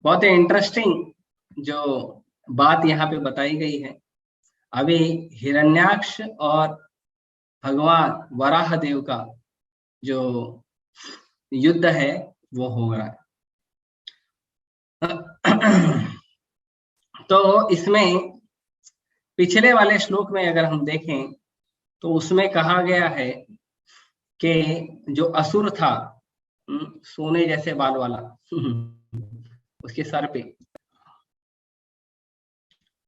बहुत ही इंटरेस्टिंग जो बात यहाँ पे बताई गई है। अभी हिरण्याक्ष और भगवान वराह देव का जो युद्ध है वो हो रहा है। तो इसमें पिछले वाले श्लोक में अगर हम देखें तो उसमें कहा गया है कि जो असुर था, सोने जैसे बाल वाला, उसके सर पे,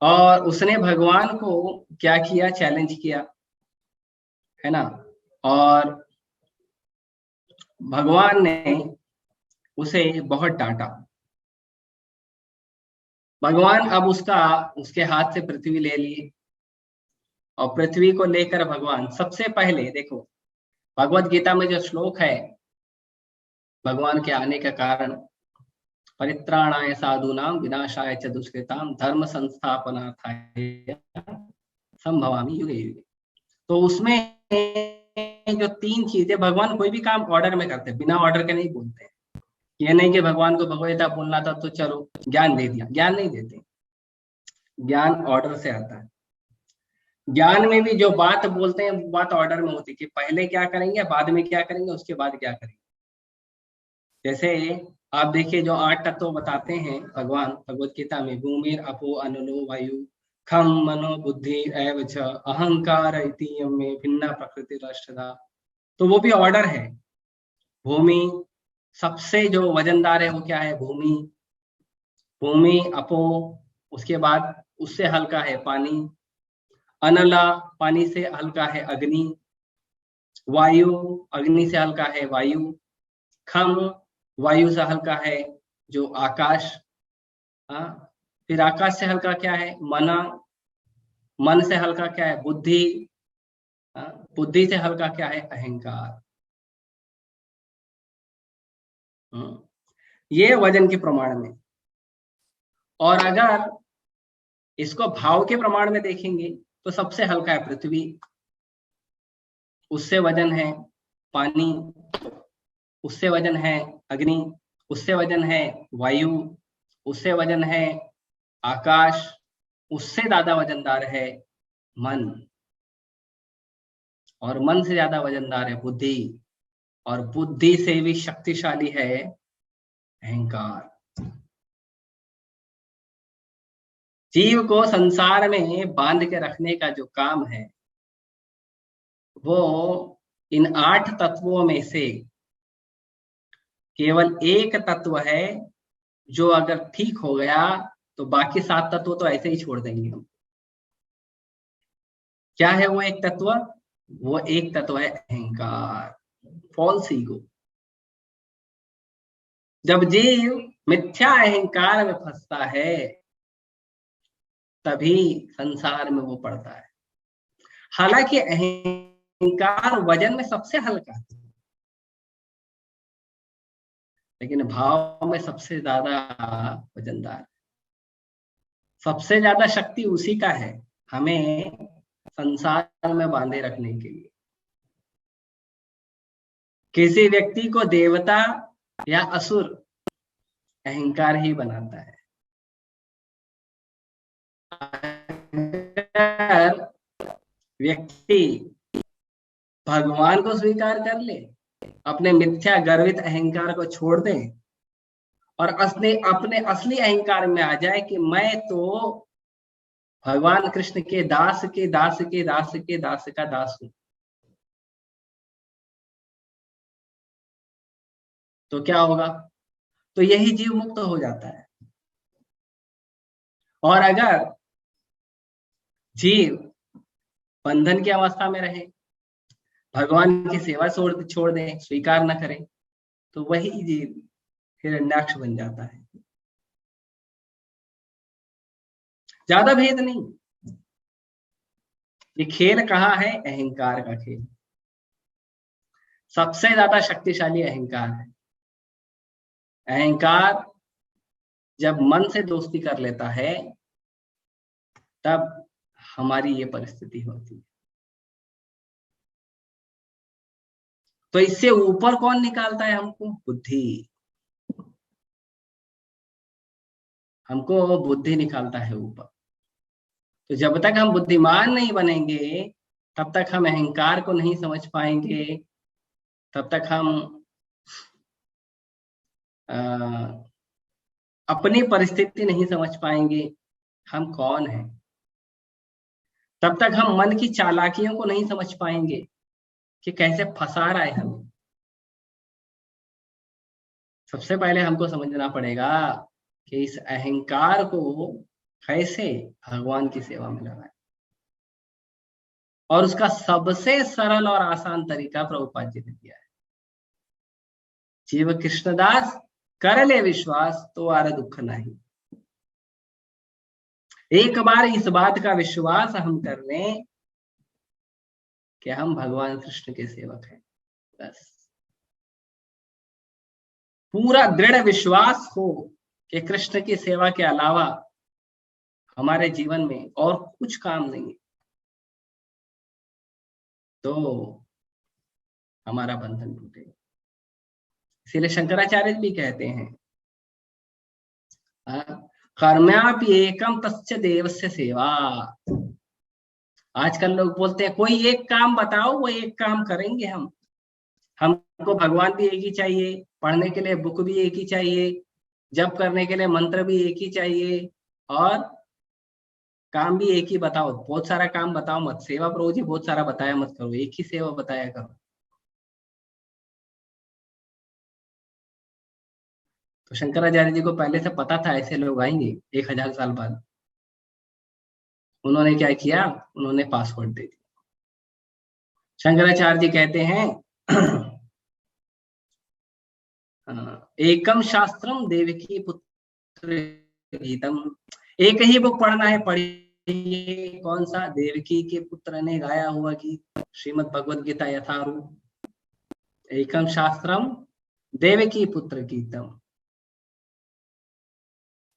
और उसने भगवान को क्या किया, चैलेंज किया, है ना। और भगवान ने उसे बहुत डांटा। भगवान अब उसके हाथ से पृथ्वी ले लिए, और पृथ्वी को लेकर भगवान सबसे पहले देखो, भगवत गीता में जो श्लोक है भगवान के आने का कारण, परित्राणाय साधूनां विनाशाय च दुष्कृतां धर्म संस्थापनार्थाय संभवामि युगे युगे। तो उसमें जो तीन चीजें, भगवान कोई भी काम ऑर्डर में करते हैं, बिना ऑर्डर के नहीं बोलते हैं। ये नहीं कि भगवान को भगवत बोलना था तो चलो ज्ञान दे दिया, ज्ञान नहीं देते। ज्ञान ऑर्डर से आता है। ज्ञान में भी जो बात बोलते हैं वो बात ऑर्डर में होती है कि पहले क्या करेंगे, बाद में क्या करेंगे, उसके बाद क्या करेंगे। जैसे आप देखिए जो 8 तत्व बताते हैं भगवान भगवत गीता में, भूमि अपो अनलो वायु खम मनो बुद्धि एव च अहंकार इति में भिन्ना प्रकृति रष्टदा। तो वो भी ऑर्डर है। भूमि सबसे जो वजनदार है वो क्या है, भूमि। भूमि अपो, उसके बाद उससे हल्का है पानी। अनला, पानी से हल्का है अग्नि। वायु, अग्नि से हल्का है वायु। खम, वायु से हल्का है जो आकाश। हाँ, फिर आकाश से हल्का क्या है, मना। मन से हल्का क्या है, बुद्धि। हाँ, बुद्धि से हल्का क्या है, अहंकार। ये वजन के प्रमाण में। और अगर इसको भाव के प्रमाण में देखेंगे तो सबसे हल्का है पृथ्वी, उससे वजन है पानी, उससे वजन है अग्नि, उससे वजन है वायु, उससे वजन है आकाश, उससे ज्यादा वजनदार है मन, और मन से ज्यादा वजनदार है बुद्धि, और बुद्धि से भी शक्तिशाली है अहंकार। जीव को संसार में बांध के रखने का जो काम है वो इन 8 तत्वों में से केवल एक तत्व है जो अगर ठीक हो गया तो बाकी 7 तत्व तो ऐसे ही छोड़ देंगे हम। क्या है वो एक तत्व? वो एक तत्व है अहंकार, फॉल्स ईगो। जब जीव मिथ्या अहंकार में फंसता है तभी संसार में वो पड़ता है। हालांकि अहंकार वजन में सबसे हल्का है, लेकिन भाव में सबसे ज्यादा वजनदार। सबसे ज्यादा शक्ति उसी का है हमें संसार में बांधे रखने के लिए। किसी व्यक्ति को देवता या असुर अहंकार ही बनाता है। अगर व्यक्ति भगवान को स्वीकार कर ले, अपने मिथ्या गर्वित अहंकार को छोड़ दे और अपने असली अहंकार में आ जाए कि मैं तो भगवान कृष्ण के दास के दास के दास के दास का दास हूं, तो क्या होगा? तो यही जीव मुक्त हो जाता है। और अगर जीव बंधन की अवस्था में रहे, भगवान की सेवा छोड़ दें, स्वीकार न करें, तो वही जीव हिरण्याक्ष बन जाता है। ज्यादा भेद नहीं। ये खेल कहाँ है? अहंकार का खेल। सबसे ज्यादा शक्तिशाली अहंकार है। अहंकार जब मन से दोस्ती कर लेता है तब हमारी ये परिस्थिति होती है। तो इससे ऊपर कौन निकालता है हमको? बुद्धि। हमको बुद्धि निकालता है ऊपर। तो जब तक हम बुद्धिमान नहीं बनेंगे, तब तक हम अहंकार को नहीं समझ पाएंगे, तब तक हम अपनी परिस्थिति नहीं समझ पाएंगे, हम कौन हैं। तब तक हम मन की चालाकियों को नहीं समझ पाएंगे कि कैसे फंसा रहा है हमें। सबसे पहले हमको समझना पड़ेगा कि इस अहंकार को कैसे भगवान की सेवा में लगाएं। और उसका सबसे सरल और आसान तरीका प्रभुपाद जी ने दिया है। जीव कृष्णदास कर ले विश्वास तो आर दुख नहीं। एक बार इस बात का विश्वास हम कर लें कि हम भगवान कृष्ण के सेवक हैं, बस पूरा दृढ़ विश्वास हो कि कृष्ण की सेवा के अलावा हमारे जीवन में और कुछ काम नहीं है, तो हमारा बंधन टूटेगा। इसीलिए शंकराचार्य भी कहते हैं, कर्म्यापि एकम तस्य देवस्य सेवा। आजकल लोग बोलते हैं कोई एक काम बताओ, वो एक काम करेंगे हम। हमको भगवान भी एक ही चाहिए, पढ़ने के लिए बुक भी एक ही चाहिए, जप करने के लिए मंत्र भी एक ही चाहिए, और काम भी एक ही बताओ। बहुत सारा काम बताओ मत, सेवा प्रभु जी बहुत सारा बताया मत करो, एक ही सेवा बताया करो। तो शंकराचार्य जी को पहले से पता था ऐसे लोग आएंगे 1000 साल बाद। उन्होंने क्या किया, उन्होंने पासवर्ड दे दिया। शंकराचार्य जी कहते हैं एकम शास्त्रम देवकी पुत्र गीतम। एक ही बुक पढ़ना है, पढ़िए। कौन सा? देवकी के पुत्र ने गाया हुआ गीत, श्रीमद् भगवद गीता यथारूप। एकम शास्त्रम देवकी पुत्र गीतम।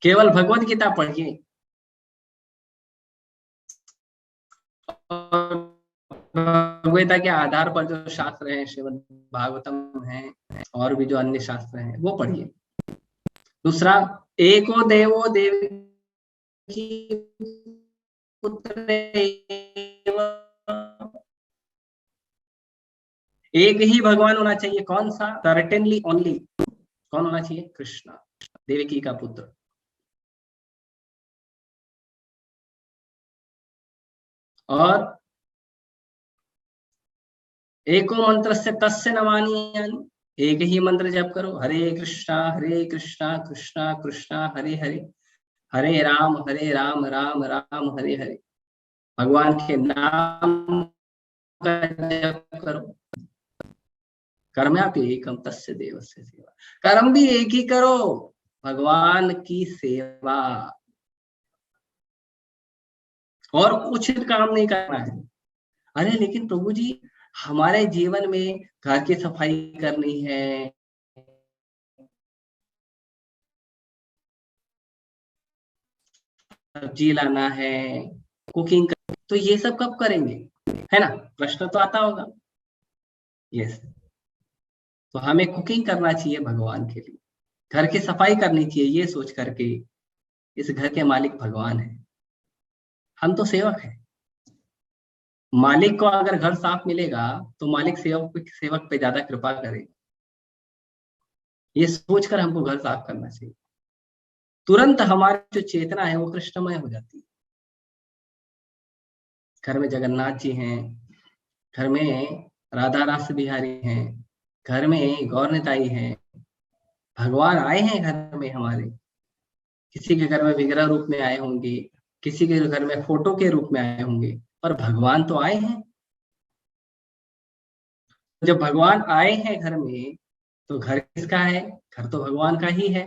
केवल भगवद गीता पढ़िए। भगवद्गीता के आधार पर जो शास्त्र हैं, श्रीमद् भागवतम है और भी जो अन्य शास्त्र हैं, वो पढ़िए। दूसरा, एको देवो देवकी पुत्र, एक ही भगवान होना चाहिए। कौन सा? Certainly only. कौन होना चाहिए? कृष्ण, देवकी का पुत्र। और एको मंत्र से तस्य नमानि। एक ही मंत्र जप करो, हरे कृष्णा कृष्णा कृष्णा हरे हरे, हरे राम राम राम हरे हरे। भगवान के नाम का जप करो। कर्म्यापि एकम तस्य देवस्य सेवा। कर्म भी एक ही करो, भगवान की सेवा, और कुछ काम नहीं करना है। अरे लेकिन प्रभु जी, हमारे जीवन में घर की सफाई करनी है, सब्जी लाना है, कुकिंग कर, तो ये सब कब करेंगे? है ना, प्रश्न तो आता होगा। यस, तो हमें कुकिंग करना चाहिए भगवान के लिए, घर की सफाई करनी चाहिए, ये सोच करके इस घर के मालिक भगवान है, हम तो सेवक हैं। मालिक को अगर घर साफ मिलेगा तो मालिक सेवक पे ज्यादा कृपा करेगा। ये सोचकर हमको घर साफ करना चाहिए। तुरंत हमारी जो चेतना है वो कृष्णमय हो जाती है। घर में जगन्नाथ जी हैं, घर में राधा रास बिहारी हैं, घर में गौरनिताई हैं, भगवान आए हैं घर में हमारे। किसी के घर में विग्रह रूप में आए होंगे, किसी के घर में फोटो के रूप में आए होंगे, पर भगवान तो आए हैं। जब भगवान आए हैं घर में, तो घर किसका है? घर तो भगवान का ही है।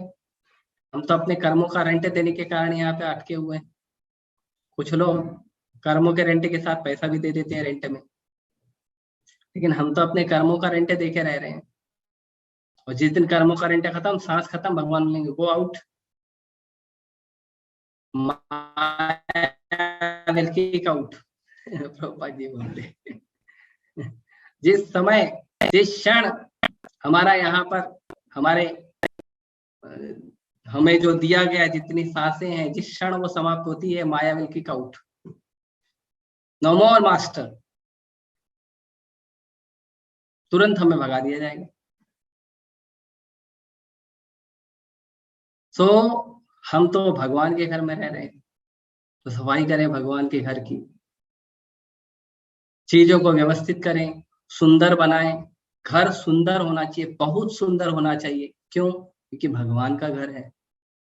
हम तो अपने कर्मों का रेंट देने के कारण यहाँ पे अटके हुए हैं। कुछ लोग कर्मों के रेंट के साथ पैसा भी दे देते हैं रेंट में, लेकिन हम तो अपने कर्मों का रेंट दे के रह रहे हैं। और जिस दिन कर्मों का रेंट खत्म, सांस खत्म, भगवान बोलेंगे go out. Out Prabhupada ji बोलते। जिस समय, जिस क्षण हमारा यहाँ पर हमारे हमें जो दिया गया, जितनी सांसें हैं, जिस क्षण वो समाप्त होती है, maya will kick out, no more master, तुरंत हमें भगा दिया जाएगा। सो हम तो भगवान के घर में रह रहे हैं, तो सफाई करें भगवान के घर की, चीजों को व्यवस्थित करें, सुंदर बनाएं। घर सुंदर होना चाहिए, बहुत सुंदर होना चाहिए। क्यों? क्योंकि भगवान का घर है,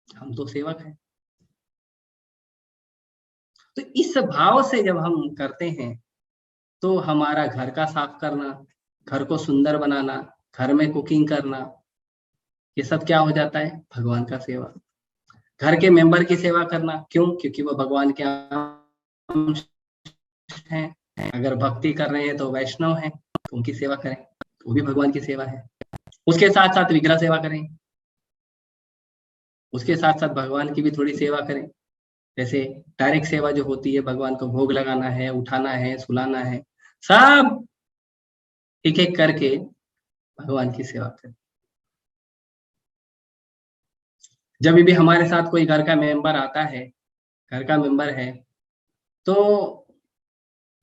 हम तो सेवक हैं। तो इस भाव से जब हम करते हैं, तो हमारा घर का साफ करना, घर को सुंदर बनाना, घर में कुकिंग करना, ये सब क्या हो जाता है? भगवान का सेवा। घर के मेंबर की सेवा करना, क्यों? क्योंकि वो भगवान के अंश हैं। अगर भक्ति कर रहे हैं तो वैष्णव हैं, तो उनकी सेवा करें, वो भी भगवान की सेवा है। उसके साथ साथ विग्रह सेवा करें, उसके साथ साथ भगवान की भी थोड़ी सेवा करें। जैसे डायरेक्ट सेवा जो होती है, भगवान को भोग लगाना है, उठाना है, सुलाना है, सब एक एक करके भगवान की सेवा करें। जब भी हमारे साथ कोई घर का मेंबर आता है, घर का मेंबर है, तो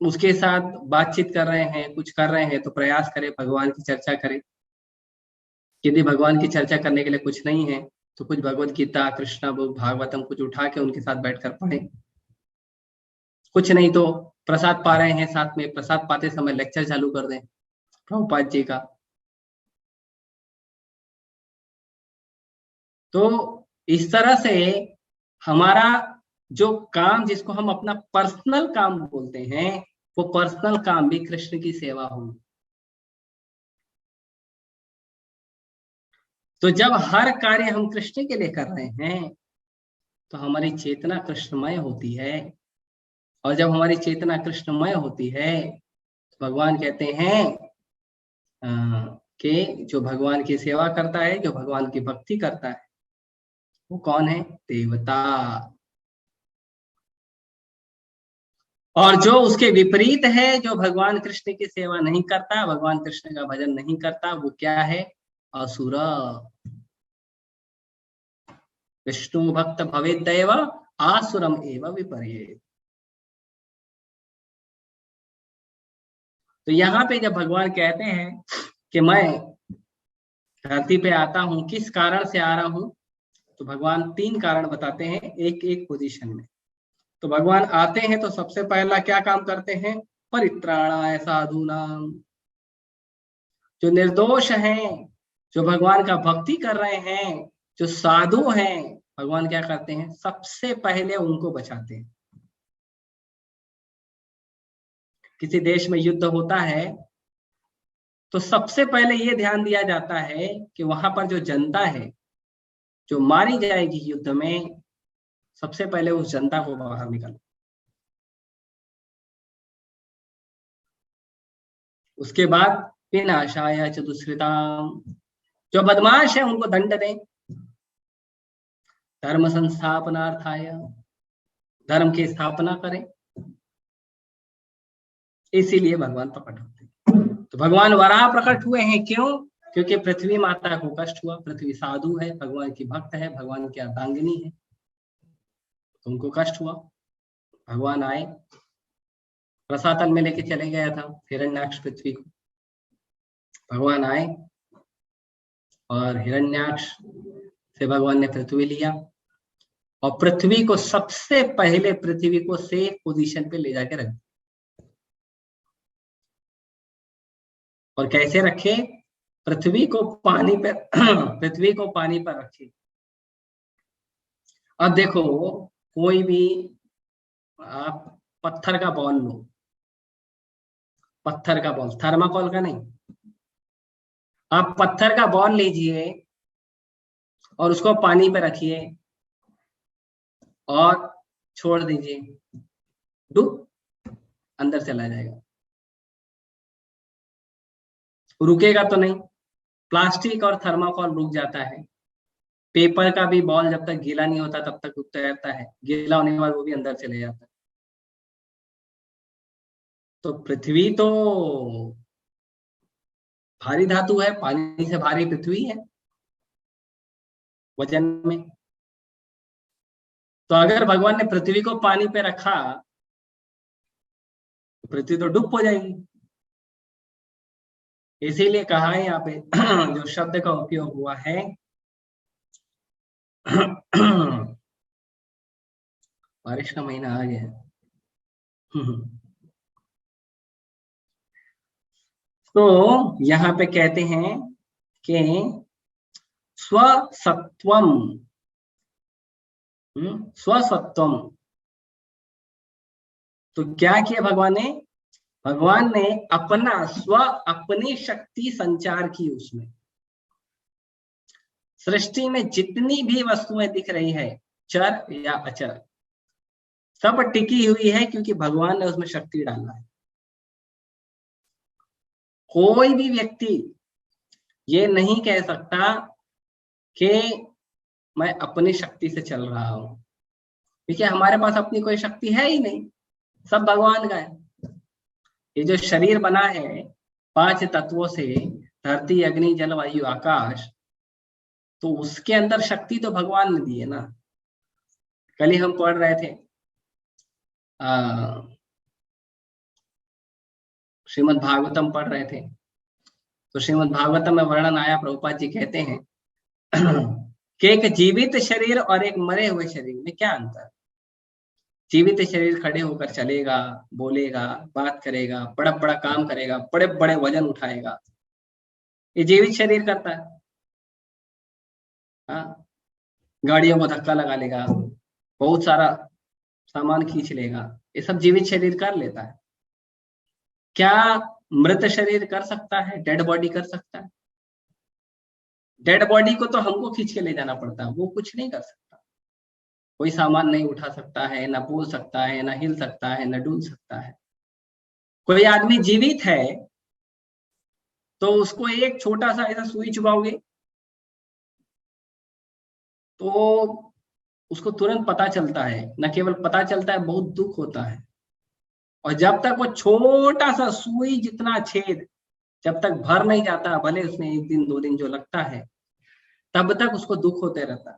उसके साथ बातचीत कर रहे हैं, कुछ कर रहे हैं, तो प्रयास करें भगवान की चर्चा करें। यदि भगवान की चर्चा करने के लिए कुछ नहीं है, तो कुछ भगवत गीता, कृष्णा बुक, भागवतम कुछ उठा के उनके साथ बैठकर पढ़ें। कुछ नहीं तो प्रसाद पा रहे हैं साथ में, प्रसाद पाते समय लेक्चर चालू कर दें प्रभुपाद जी का। तो इस तरह से हमारा जो काम, जिसको हम अपना पर्सनल काम बोलते हैं, वो पर्सनल काम भी कृष्ण की सेवा हो। तो जब हर कार्य हम कृष्ण के लिए कर रहे हैं, तो हमारी चेतना कृष्णमय होती है। और जब हमारी चेतना कृष्णमय होती है, तो भगवान कहते हैं कि जो भगवान की सेवा करता है, जो भगवान की भक्ति करता है, वो कौन है? देवता। और जो उसके विपरीत है, जो भगवान कृष्ण की सेवा नहीं करता, भगवान कृष्ण का भजन नहीं करता, वो क्या है? असुर। विष्णु भक्त भवेद्दैव आसुरम एव विपर्येत। तो यहाँ पे जब भगवान कहते हैं कि मैं धरती पे आता हूँ, किस कारण से आ रहा हूँ, तो भगवान 3 कारण बताते हैं एक एक पोजीशन में। तो भगवान आते हैं तो सबसे पहला क्या काम करते हैं? परित्राणाय साधूनाम। जो निर्दोष हैं, जो भगवान का भक्ति कर रहे हैं, जो साधु हैं, भगवान क्या करते हैं? सबसे पहले उनको बचाते हैं। किसी देश में युद्ध होता है, तो सबसे पहले ये ध्यान दिया जाता है कि वहां पर जो जनता है, जो मारी जाएगी युद्ध में, सबसे पहले उस जनता को बाहर निकालो। उसके बाद विनाशाय च दुष्कृताम, जो बदमाश है उनको दंड दें। धर्म संस्थापनार्थाय, धर्म की स्थापना करें। इसीलिए भगवान प्रकट होते हैं। तो भगवान वराह प्रकट हुए हैं, क्यों? क्योंकि पृथ्वी माता को कष्ट हुआ। पृथ्वी साधु है, भगवान की भक्त है, भगवान की अर्धांगिनी है, तो उनको कष्ट हुआ। भगवान आए, रसातल में लेके चले गया था हिरण्याक्ष पृथ्वी को। भगवान आए और हिरण्याक्ष से भगवान ने पृथ्वी लिया, और पृथ्वी को सबसे पहले पृथ्वी को सेफ पोजीशन पे ले जाके रख। और कैसे रखे? पृथ्वी को पानी पे पृथ्वी को पानी पर रखे। अब देखो, कोई भी आप पत्थर का बॉल लो, पत्थर का बॉल, थर्माकोल का नहीं। आप पत्थर का बॉल लीजिए और उसको पानी पे रखिए और छोड़ दीजिए, डूब अंदर चला जाएगा, रुकेगा तो नहीं। प्लास्टिक और थर्माकोल रुक जाता है। पेपर का भी बॉल जब तक गीला नहीं होता तब तक रुकता रहता है, गीला होने के बाद वो भी अंदर चले जाता है। तो पृथ्वी तो भारी धातु है, पानी से भारी पृथ्वी है वजन में। तो अगर भगवान ने पृथ्वी को पानी पे रखा तो पृथ्वी तो डूब हो जाएगी। इसीलिए कहा है यहाँ पे जो शब्द का उपयोग हुआ है बारिश का महीना आ गया है। तो यहाँ पे कहते हैं कि स्वसत्वम, स्वसत्वम। तो क्या किया भगवान ने? भगवान ने अपनी शक्ति संचार की उसमें। सृष्टि में जितनी भी वस्तुएं दिख रही है, चर या अचर, सब टिकी हुई है क्योंकि भगवान ने उसमें शक्ति डाला है। कोई भी व्यक्ति ये नहीं कह सकता कि मैं अपनी शक्ति से चल रहा हूं, क्योंकि हमारे पास अपनी कोई शक्ति है ही नहीं, सब भगवान का है। ये जो शरीर बना है 5 तत्वों से, धरती, अग्नि, जल, वायु, आकाश, तो उसके अंदर शक्ति तो भगवान ने दी है ना। कल ही हम पढ़ रहे थे श्रीमद् भागवतम पढ़ रहे थे, तो श्रीमद् भागवतम में वर्णन आया, प्रभुपाद जी कहते हैं कि एक जीवित शरीर और एक मरे हुए शरीर में क्या अंतर। जीवित शरीर खड़े होकर चलेगा, बोलेगा, बात करेगा, बड़ा बड़ा काम करेगा, बड़े बड़े वजन उठाएगा, ये जीवित शरीर करता है। हाँ, गाड़ियों को धक्का लगा लेगा, बहुत सारा सामान खींच लेगा, ये सब जीवित शरीर कर लेता है। क्या मृत शरीर कर सकता है? डेड बॉडी कर सकता है? डेड बॉडी को तो हमको खींच के ले जाना पड़ता है, वो कुछ नहीं कर सकता। कोई सामान नहीं उठा सकता है, ना बोल सकता है, ना हिल सकता है, ना डूल सकता है। कोई आदमी जीवित है तो उसको एक छोटा सा ऐसा सुई चुभाओगे तो उसको तुरंत पता चलता है, न केवल पता चलता है, बहुत दुख होता है। और जब तक वो छोटा सा सुई जितना छेद जब तक भर नहीं जाता, भले उसमें 1 दिन 2 दिन जो लगता है, तब तक उसको दुख होते रहता है।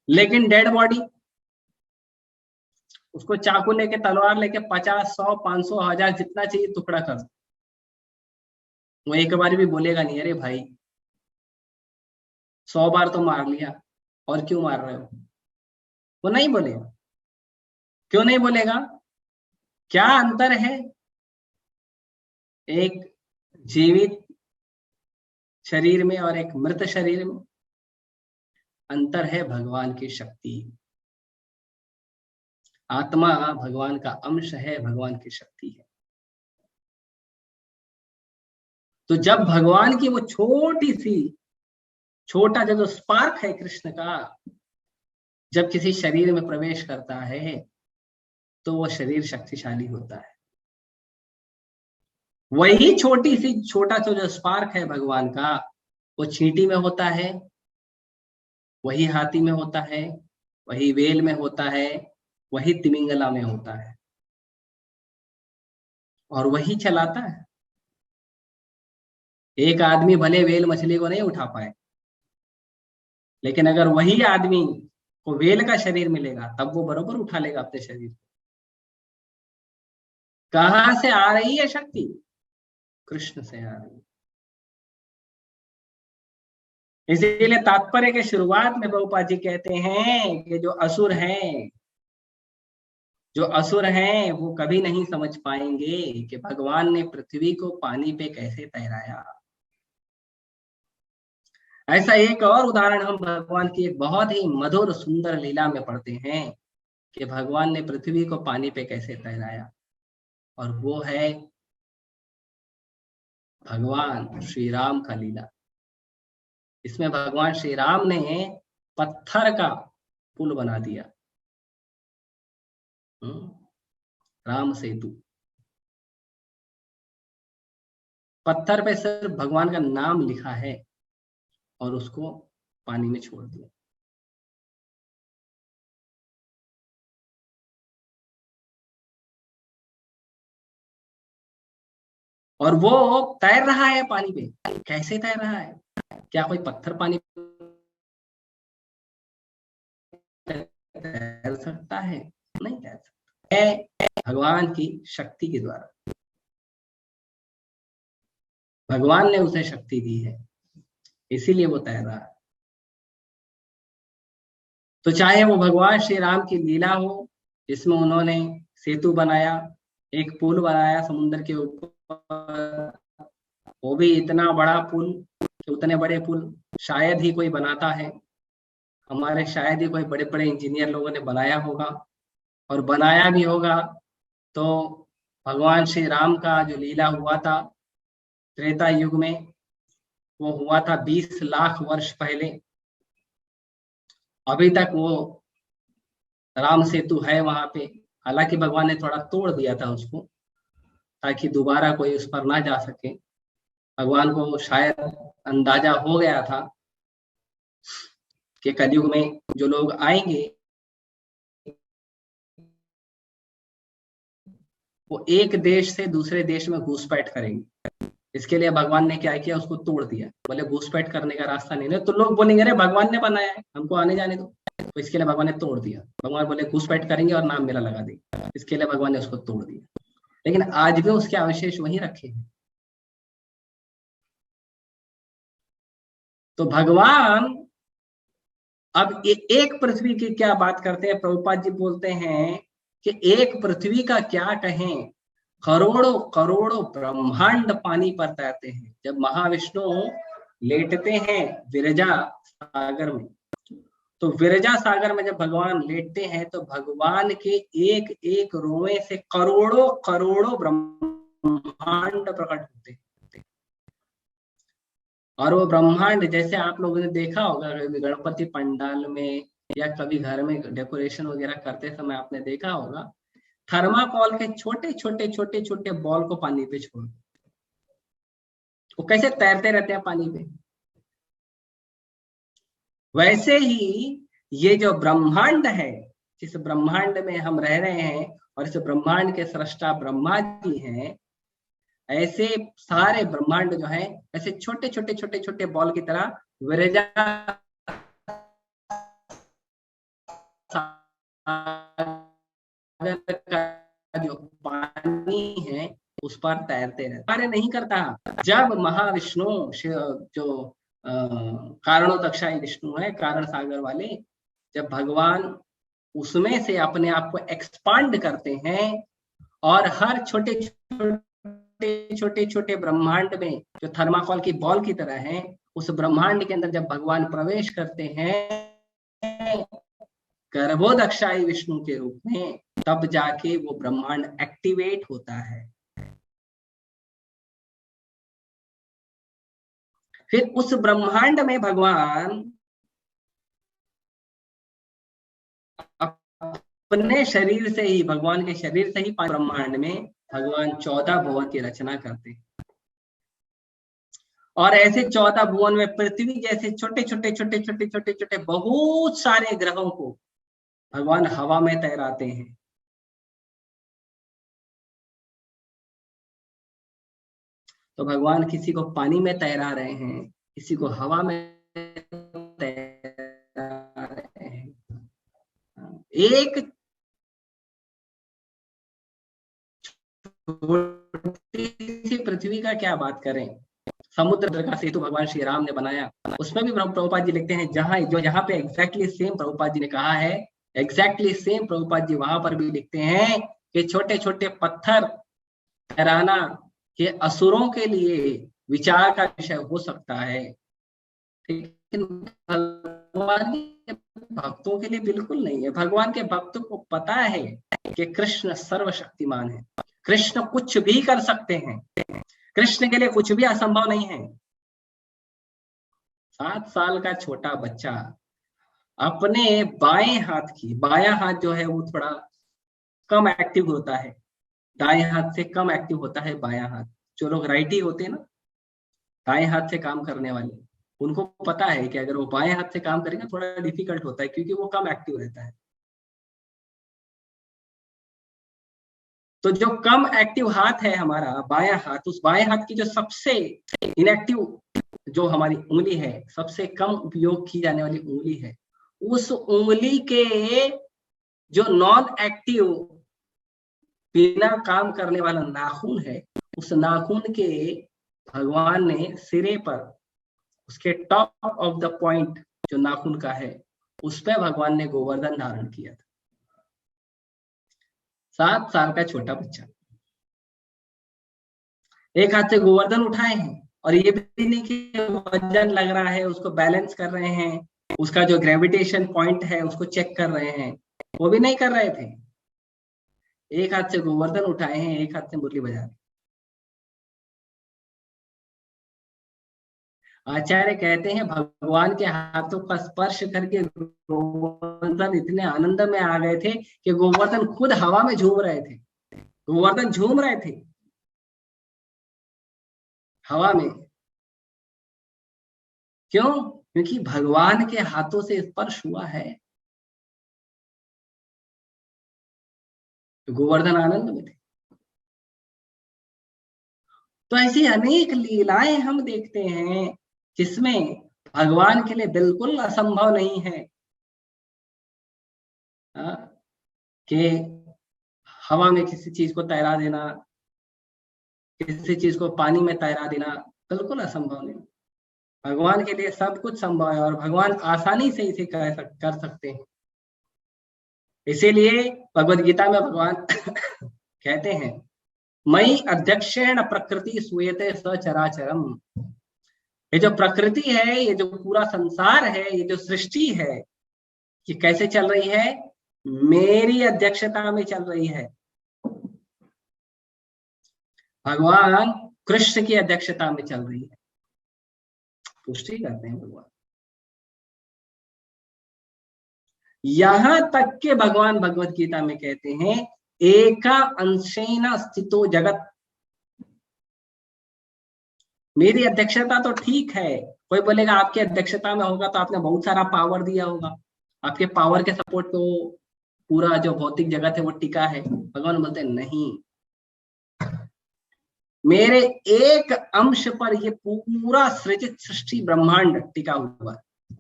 लेकिन डेड बॉडी, उसको चाकू लेके, तलवार लेके 50, 100, 500, 1000 जितना चाहिए टुकड़ा कर, वो एक बार भी बोलेगा नहीं अरे भाई 100 बार तो मार लिया और क्यों मार रहे हो, वो नहीं बोलेगा। क्यों नहीं बोलेगा? क्या अंतर है एक जीवित शरीर में और एक मृत शरीर में? अंतर है भगवान की शक्ति। आत्मा भगवान का अंश है, भगवान की शक्ति है। तो जब भगवान की वो छोटी सी, छोटा जो स्पार्क है कृष्ण का, जब किसी शरीर में प्रवेश करता है तो वो शरीर शक्तिशाली होता है। वही छोटी सी, छोटा सा जो स्पार्क है भगवान का, वो चींटी में होता है, वही हाथी में होता है, वही वेल में होता है, वही तिमिंगला में होता है, और वही चलाता है। एक आदमी भले वेल मछली को नहीं उठा पाए, लेकिन अगर वही आदमी को वेल का शरीर मिलेगा तब वो बरोबर उठा लेगा अपने शरीर। कहां से आ रही है शक्ति? कृष्ण से आ रही है। इसीलिए तात्पर्य के शुरुआत में प्रभुपाद जी कहते हैं कि जो असुर हैं वो कभी नहीं समझ पाएंगे कि भगवान ने पृथ्वी को पानी पे कैसे तैराया। ऐसा एक और उदाहरण हम भगवान की एक बहुत ही मधुर सुंदर लीला में पढ़ते हैं कि भगवान ने पृथ्वी को पानी पे कैसे तैराया, और वो है भगवान श्री राम का लीला। इसमें भगवान श्री राम ने पत्थर का पुल बना दिया, राम सेतु। पत्थर पे सिर्फ भगवान का नाम लिखा है और उसको पानी में छोड़ दिया। और वो तैर रहा है पानी पे। कैसे तैर रहा है? क्या कोई पत्थर पानी तैर सकता है? नहीं तैर सकता है, भगवान की शक्ति के द्वारा। भगवान ने उसे शक्ति दी है, इसीलिए वो तैर रहा है। तो चाहे वो भगवान श्री राम की लीला हो, जिसमें उन्होंने सेतु बनाया, एक पुल बनाया समुद्र के ऊपर, वो भी इतना बड़ा पुल कि उतने बड़े पुल शायद ही कोई बनाता है, हमारे शायद ही कोई बड़े बड़े इंजीनियर लोगों ने बनाया होगा, और बनाया भी होगा तो भगवान श्री राम का जो लीला हुआ था त्रेता युग में, वो हुआ था 20 लाख वर्ष पहले। अभी तक वो राम सेतु है वहां पे, हालांकि भगवान ने थोड़ा तोड़ दिया था उसको ताकि दोबारा कोई उस पर ना जा सके। भगवान को शायद अंदाजा हो गया था कि कलयुग में जो लोग आएंगे वो एक देश से दूसरे देश में घुसपैठ करेंगे। इसके लिए भगवान ने क्या किया, उसको तोड़ दिया। बोले घुसपैठ करने का रास्ता नहीं है, तो लोग बोलेंगे अरे भगवान ने बनाया है, हमको आने जाने दो। तो इसके लिए भगवान ने तोड़ दिया। भगवान बोले घुसपैठ करेंगे और नाम मेरा लगा देंगे, इसके लिए भगवान ने उसको तोड़ दिया। लेकिन आज भी उसके अवशेष वहीं रखे हैं। तो भगवान अब एक पृथ्वी की क्या बात करते हैं, प्रभुपाद जी बोलते हैं कि एक पृथ्वी का क्या कहें, करोड़ों करोड़ों ब्रह्मांड पानी पर तैरते हैं। जब महाविष्णु लेटते हैं विरजा सागर में, तो विरजा सागर में जब भगवान लेटते हैं तो भगवान के एक एक रोए से करोड़ों करोड़ों ब्रह्मांड प्रकट होते हैं। और वो ब्रह्मांड जैसे आप लोगों ने देखा होगा कभी गणपति पंडाल में या कभी घर में डेकोरेशन वगैरह करते समय आपने देखा होगा, थर्माकोल के छोटे छोटे छोटे छोटे बॉल को पानी पे छोड़, वो कैसे तैरते रहते हैं पानी पे। वैसे ही ये जो ब्रह्मांड है, जिस ब्रह्मांड में हम रह रहे हैं और इस ब्रह्मांड के सृष्टा ब्रह्मा जी हैं, ऐसे सारे ब्रह्मांड जो है ऐसे छोटे छोटे छोटे छोटे बॉल की तरह विरजा का जो पानी है उस पर तैरते रहते। कार्य नहीं करता। जब महाविष्णु जो कारणोदक्षाई विष्णु है, कारण सागर वाले, जब भगवान उसमें से अपने आप को एक्सपांड करते हैं और हर छोटे छोटे छोटे छोटे ब्रह्मांड में जो थर्माकोल की बॉल की तरह है, उस ब्रह्मांड के अंदर जब भगवान प्रवेश करते हैं गर्भोदक्षाई विष्णु के रूप में, तब जाके वो ब्रह्मांड एक्टिवेट होता है। फिर उस ब्रह्मांड में भगवान अपने शरीर से ही, भगवान के शरीर से ही ब्रह्मांड में भगवान 14 भुवन की रचना करते हैं। और ऐसे 14 भुवन में पृथ्वी जैसे छोटे छोटे छोटे छोटे छोटे छोटे बहुत सारे ग्रहों को भगवान हवा में तैराते हैं। तो भगवान किसी को पानी में तैरा रहे हैं, किसी को हवा में तैरा रहे हैं। एक छोटी पृथ्वी का क्या बात करें, समुद्र का सेतु भगवान श्री राम ने बनाया, उसमें भी प्रभुपाद जी लिखते हैं जहाँ पे एग्जैक्टली सेम प्रभुपाद जी ने कहा है, एग्जैक्टली सेम प्रभुपाद जी वहां पर भी लिखते हैं कि छोटे छोटे पत्थर तैराना ये असुरों के लिए विचार का विषय हो सकता है, लेकिन भगवान के भक्तों के लिए बिल्कुल नहीं है। भगवान के भक्तों को पता है कि कृष्ण सर्वशक्तिमान है, कृष्ण कुछ भी कर सकते हैं, कृष्ण के लिए कुछ भी असंभव नहीं है। 7 साल का छोटा बच्चा अपने बाएं हाथ की, बायां हाथ जो है वो थोड़ा कम एक्टिव होता है, दाएं हाथ से कम एक्टिव होता है बायां हाथ। जो लोग राइटी होते हैं ना, दाएं हाथ से काम करने वाले, उनको पता है कि अगर वो बाएं हाथ से काम करेंगे थोड़ा डिफिकल्ट होता है क्योंकि वो कम एक्टिव रहता है। तो जो कम एक्टिव हाथ है हमारा बायां हाथ, उस बाएं हाथ की जो सबसे इनएक्टिव जो हमारी उंगली है, सबसे कम उपयोग की जाने वाली उंगली है, उस उंगली के जो नॉन एक्टिव बिना काम करने वाला नाखून है, उस नाखून के भगवान ने सिरे पर, उसके टॉप ऑफ द पॉइंट जो नाखून का है, उस पे भगवान ने गोवर्धन धारण किया था। 7 साल का छोटा बच्चा, एक हाथ से गोवर्धन उठाए हैं, और ये भी नहीं कि वजन लग रहा है, उसको बैलेंस कर रहे हैं, उसका जो ग्रेविटेशन पॉइंट है उसको चेक कर रहे हैं, वो भी नहीं कर रहे थे। एक हाथ से गोवर्धन उठाए हैं, एक हाथ से मुरली बजा रहे। आचार्य कहते हैं भगवान के हाथों का स्पर्श करके गोवर्धन इतने आनंद में आ गए थे कि गोवर्धन खुद हवा में झूम रहे थे। गोवर्धन झूम रहे थे हवा में। क्यों? क्योंकि भगवान के हाथों से स्पर्श हुआ है। तो गोवर्धन आनंद में थे। तो ऐसी अनेक लीलाएं हम देखते हैं जिसमें भगवान के लिए बिल्कुल असंभव नहीं है कि हवा में किसी चीज को तैरा देना, किसी चीज को पानी में तैरा देना, बिल्कुल असंभव नहीं। भगवान के लिए सब कुछ संभव है और भगवान आसानी से इसे कर सकते हैं। इसीलिए भगवद गीता में भगवान कहते हैं, मयि अध्यक्षेण प्रकृति सूयते सचराचरम। ये जो प्रकृति है, ये जो पूरा संसार है, ये जो सृष्टि है, ये कैसे चल रही है? मेरी अध्यक्षता में चल रही है। भगवान कृष्ण की अध्यक्षता में चल रही है। पुष्टि करते हैं भगवान। यहां तक के भगवान भगवत गीता में कहते हैं, एका अंशेन स्थितो जगत। मेरी अध्यक्षता तो ठीक है, कोई बोलेगा आपकी अध्यक्षता में होगा तो आपने बहुत सारा पावर दिया होगा, आपके पावर के सपोर्ट पे वो पूरा जो भौतिक जगत है वो टिका है। भगवान बोलते हैं नहीं, मेरे एक अंश पर ये पूरा सृजित सृष्टि ब्रह्मांड टिका हुआ है,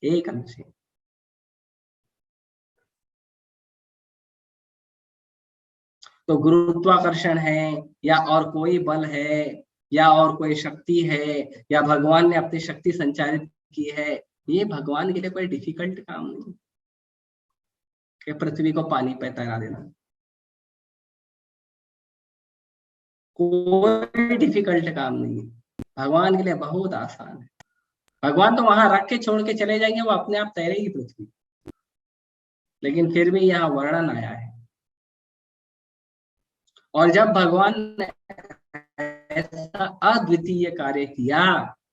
एक अंश। तो गुरुत्वाकर्षण है या और कोई बल है या और कोई शक्ति है या भगवान ने अपनी शक्ति संचारित की है, ये भगवान के लिए कोई डिफिकल्ट काम नहीं कि पृथ्वी को पानी पे तैरा देना। कोई डिफिकल्ट काम नहीं है, भगवान के लिए बहुत आसान है। भगवान तो वहां रख के छोड़ के चले जाएंगे, वो अपने आप तैरेगी पृथ्वी। लेकिन फिर भी यहाँ वर्णन आया है। और जब भगवान ने ऐसा अद्वितीय कार्य किया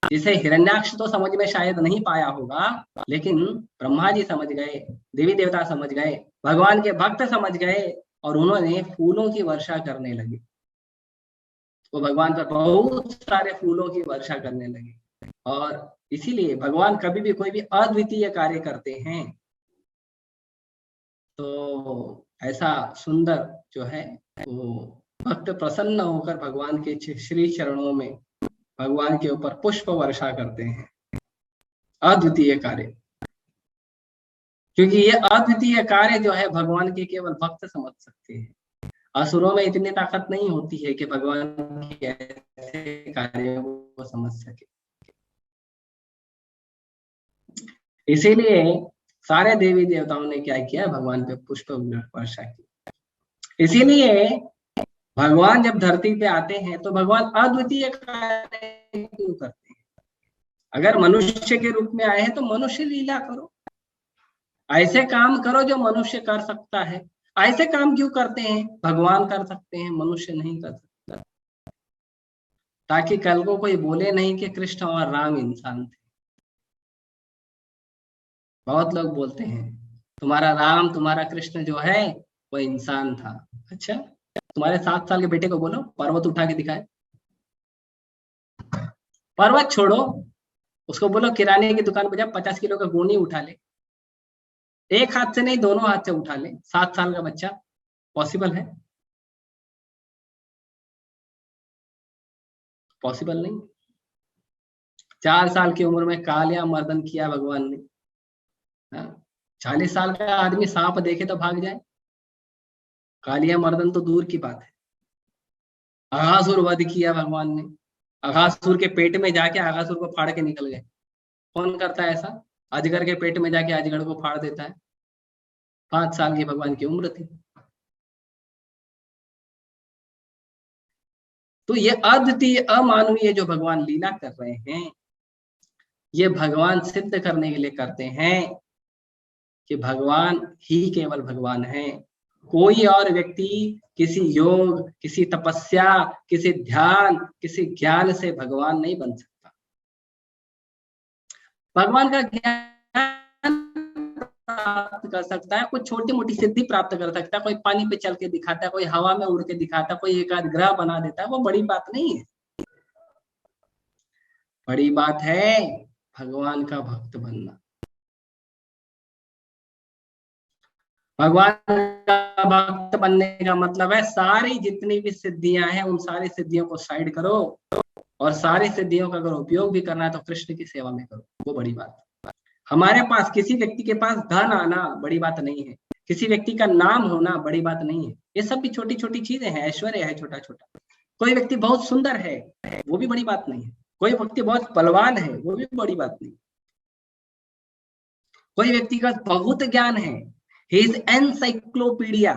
जिसे हिरण्याक्ष तो समझ में शायद नहीं पाया होगा, लेकिन ब्रह्मा जी समझ गए, देवी देवता समझ गए, भगवान के भक्त समझ गए और उन्होंने फूलों की वर्षा करने लगे। वो भगवान पर बहुत सारे फूलों की वर्षा करने लगे। और इसीलिए भगवान कभी भी कोई भी अद्वितीय कार्य करते हैं तो ऐसा सुंदर जो है वो भक्त प्रसन्न होकर भगवान के श्री चरणों में भगवान के ऊपर पुष्प वर्षा करते हैं। अद्वितीय कार्य, क्योंकि ये अद्वितीय कार्य जो है भगवान के केवल भक्त समझ सकते हैं। असुरों में इतनी ताकत नहीं होती है कि भगवान के ऐसे कार्यों को समझ सके। इसीलिए सारे देवी देवताओं ने क्या किया? भगवान पे पुष्प वर्षा की। इसीलिए भगवान जब धरती पे आते हैं तो भगवान अद्वितीय कार्य क्यों करते हैं? अगर मनुष्य के रूप में आए हैं तो मनुष्य लीला करो, ऐसे काम करो जो मनुष्य कर सकता है। ऐसे काम क्यों करते हैं? भगवान कर सकते हैं, मनुष्य नहीं कर सकता, ताकि कल को कोई बोले नहीं कि कृष्ण और राम इंसान थे। बहुत लोग बोलते हैं तुम्हारा राम तुम्हारा कृष्ण जो है वो इंसान था। अच्छा, तुम्हारे 7 साल के बेटे को बोलो पर्वत उठा के दिखाए। पर्वत छोड़ो, उसको बोलो किराने की दुकान पे जा 50 किलो का गोनी उठा ले, एक हाथ से नहीं दोनों हाथ से उठा ले। 7 साल का बच्चा, पॉसिबल है? पॉसिबल नहीं। 4 साल की उम्र में कालिया मर्दन किया भगवान ने। 40 साल का आदमी सांप देखे तो भाग जाए, कालिया मर्दन तो दूर की बात है। अघासुर वध किया भगवान ने, अघासुर के पेट में जाके अघासुर को फाड़ के निकल गए। कौन करता है ऐसा? अजगर के पेट में जाके अजगर को फाड़ देता है। 5 साल की भगवान की उम्र थी। तो ये अद्वितीय अमानवीय जो भगवान लीला कर रहे हैं, ये भगवान सिद्ध करने के लिए करते हैं कि भगवान ही केवल भगवान है। कोई और व्यक्ति किसी योग, किसी तपस्या, किसी ध्यान, किसी ज्ञान से भगवान नहीं बन सकता। भगवान का ज्ञान प्राप्त कर सकता है, कोई छोटी मोटी सिद्धि प्राप्त कर सकता है, कोई पानी पे चल के दिखाता है, कोई हवा में उड़ के दिखाता है, कोई एकाध ग्रह बना देता है, वो बड़ी बात नहीं है। बड़ी बात है भगवान का भक्त बनना। भगवान का भक्त बनने का मतलब है सारी जितनी भी सिद्धियां हैं उन सारी सिद्धियों को साइड करो, और सारी सिद्धियों का अगर उपयोग भी करना है तो कृष्ण की सेवा में करो। वो बड़ी बात है। हमारे पास, किसी व्यक्ति के पास धन आना बड़ी बात नहीं है, किसी व्यक्ति का नाम होना बड़ी बात नहीं है। ये सब भी छोटी छोटी चीजें हैं, ऐश्वर्य है छोटा छोटा। कोई व्यक्ति बहुत सुंदर है, वो भी बड़ी बात नहीं है। कोई व्यक्ति बहुत बलवान है, वो भी बड़ी बात नहीं। कोई व्यक्ति का बहुत ज्ञान है, he is encyclopedia,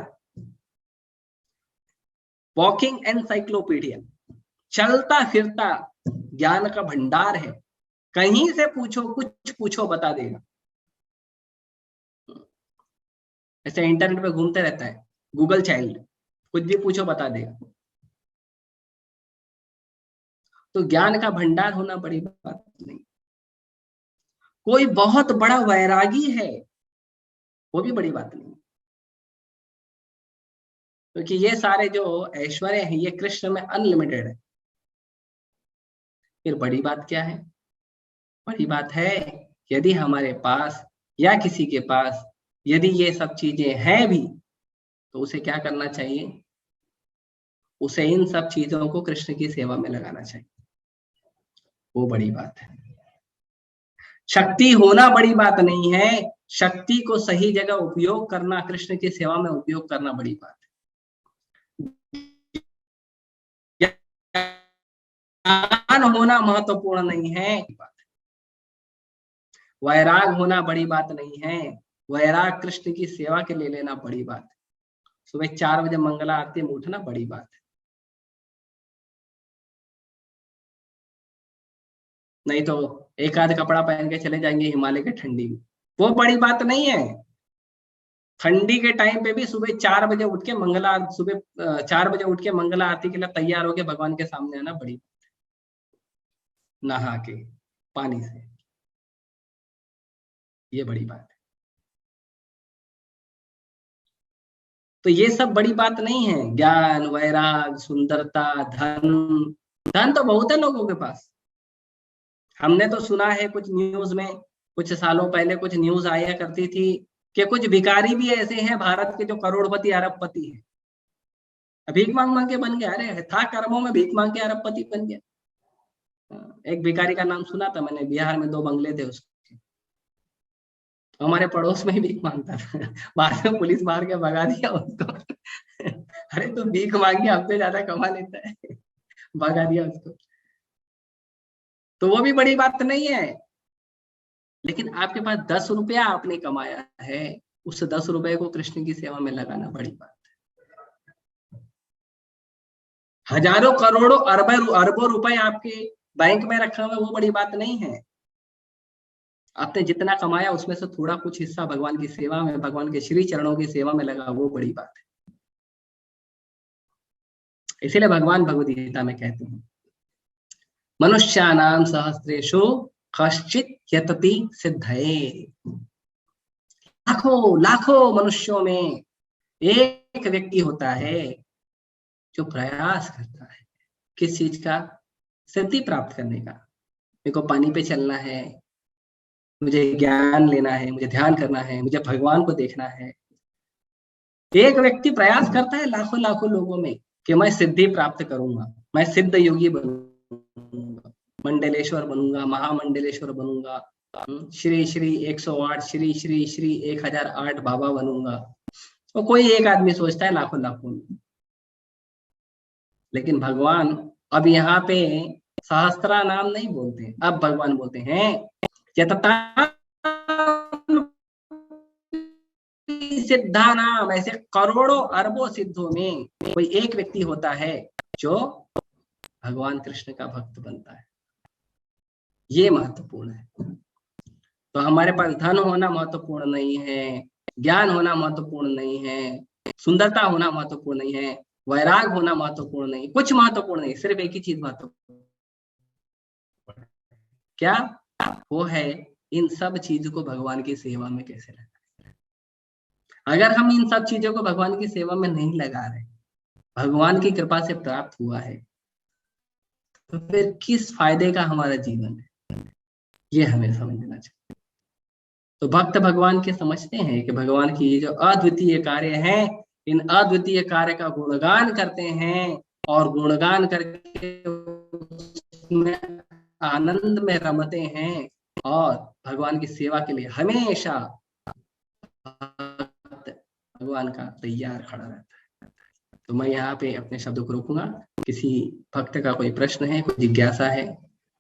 walking encyclopedia, चलता फिरता ज्ञान का भंडार है। कहीं से पूछो, कुछ पूछो बता देगा। ऐसे इंटरनेट पे घूमते रहता है, गूगल चाइल्ड, कुछ भी पूछो बता देगा। तो ज्ञान का भंडार होना बड़ी बात नहीं। कोई बहुत बड़ा वैरागी है, वो भी बड़ी बात नहीं, क्योंकि ये सारे जो ऐश्वर्य हैं ये कृष्ण में अनलिमिटेड है। फिर बड़ी बात क्या है? बड़ी बात है यदि हमारे पास या किसी के पास यदि ये सब चीजें हैं भी, तो उसे क्या करना चाहिए? उसे इन सब चीजों को कृष्ण की सेवा में लगाना चाहिए। वो बड़ी बात है। शक्ति होना बड़ी बात नहीं है, शक्ति को सही जगह उपयोग करना, कृष्ण की सेवा में उपयोग करना बड़ी बात है। ज्ञान होना महत्वपूर्ण नहीं है, वैराग होना बड़ी बात नहीं है। वैराग कृष्ण की सेवा के लिए लेना बड़ी बात है। सुबह 4 बजे मंगला आरती में उठना बड़ी बात है। नहीं तो एक आध कपड़ा पहन के चले जाएंगे हिमालय के ठंडी में, वो बड़ी बात नहीं है। ठंडी के टाइम पे भी सुबह 4 बजे उठ के सुबह 4 बजे उठ के मंगला आरती के लिए तैयार होके भगवान के सामने आना बड़ी बात है, नहा के पानी से, ये बड़ी बात है। तो ये सब बड़ी बात नहीं है। ज्ञान, वैराग, सुंदरता, धन, धन तो बहुत है लोगों के पास। हमने तो सुना है कुछ न्यूज में, कुछ सालों पहले कुछ न्यूज आया करती थी कि कुछ भिखारी भी ऐसे हैं भारत के जो करोड़पति अरबपति है। भीख मांग मांग के बन गया। अरे था कर्मों में, भीख मांग के अरबपति बन गया। एक भिखारी का नाम सुना था मैंने, बिहार में 2 बंगले थे उसके, हमारे पड़ोस में ही भीख मांगता था। बाद में पुलिस मार के भगा दिया उसको। अरे तो भीख मांगी, हमसे ज्यादा कमा लेता है, भगा दिया उसको। तो वो भी बड़ी बात नहीं है। लेकिन आपके पास 10 रुपया आपने कमाया है, उस 10 रुपए को कृष्ण की सेवा में लगाना बड़ी बात है। हजारों करोड़ों अरबों रुपए आपके बैंक में रखा हुआ, वो बड़ी बात नहीं है। आपने जितना कमाया उसमें से थोड़ा कुछ हिस्सा भगवान की सेवा में, भगवान के श्री चरणों की सेवा में लगा, वो बड़ी बात है। इसीलिए भगवान भगवद गीता में कहते हैं, मनुष्यानाम सहस्रेषु कश्चित् यतति सिद्धये। लाखों लाखों मनुष्यों में एक व्यक्ति होता है जो प्रयास करता है किस चीज का? सिद्धि प्राप्त करने का। मेरे को पानी पे चलना है, मुझे ज्ञान लेना है, मुझे ध्यान करना है, मुझे भगवान को देखना है। एक व्यक्ति प्रयास करता है लाखों लाखों लोगों में कि मैं सिद्धि प्राप्त करूंगा, मैं सिद्ध योगी बनूंगा। बनूंगा, मंडलेश्वर बनूंगा, महामंडलेश्वर बनूंगा, श्री श्री 108, श्री श्री श्री 1008 बाबा बनूंगा। तो कोई एक आदमी सोचता है लाखों लाखों में, लेकिन भगवान अब यहाँ पे सहस्त्रा नाम नहीं बोलते, अब भगवान बोलते हैं यतता सिद्धा नाम, ऐसे करोड़ों अरबों सिद्धों में कोई एक व्यक्ति होता है जो भगवान कृष्ण का भक्त बनता है। ये महत्वपूर्ण है। तो हमारे पास धन होना महत्वपूर्ण नहीं है, ज्ञान होना महत्वपूर्ण नहीं है, सुंदरता होना महत्वपूर्ण नहीं है, वैराग होना महत्वपूर्ण नहीं, कुछ महत्वपूर्ण नहीं, सिर्फ एक ही चीज महत्वपूर्ण, क्या? वो है इन सब चीजों को भगवान की सेवा में कैसे लगाएं। अगर हम इन सब चीजों को भगवान की सेवा में नहीं लगा रहे, भगवान की कृपा से प्राप्त हुआ है, तो फिर किस फायदे का हमारा जीवन है, ये हमें समझना चाहिए। तो भक्त भगवान के समझते हैं कि भगवान की ये जो अद्वितीय कार्य हैं, इन अद्वितीय कार्य का गुणगान करते हैं और गुणगान करके उसमें आनंद में रमते हैं और भगवान की सेवा के लिए हमेशा भगवान का तैयार खड़ा रहता है। तो मैं यहाँ पे अपने शब्दों को रोकूंगा। किसी भक्त का कोई प्रश्न है, कोई जिज्ञासा है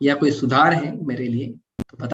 या कोई सुधार है मेरे लिए,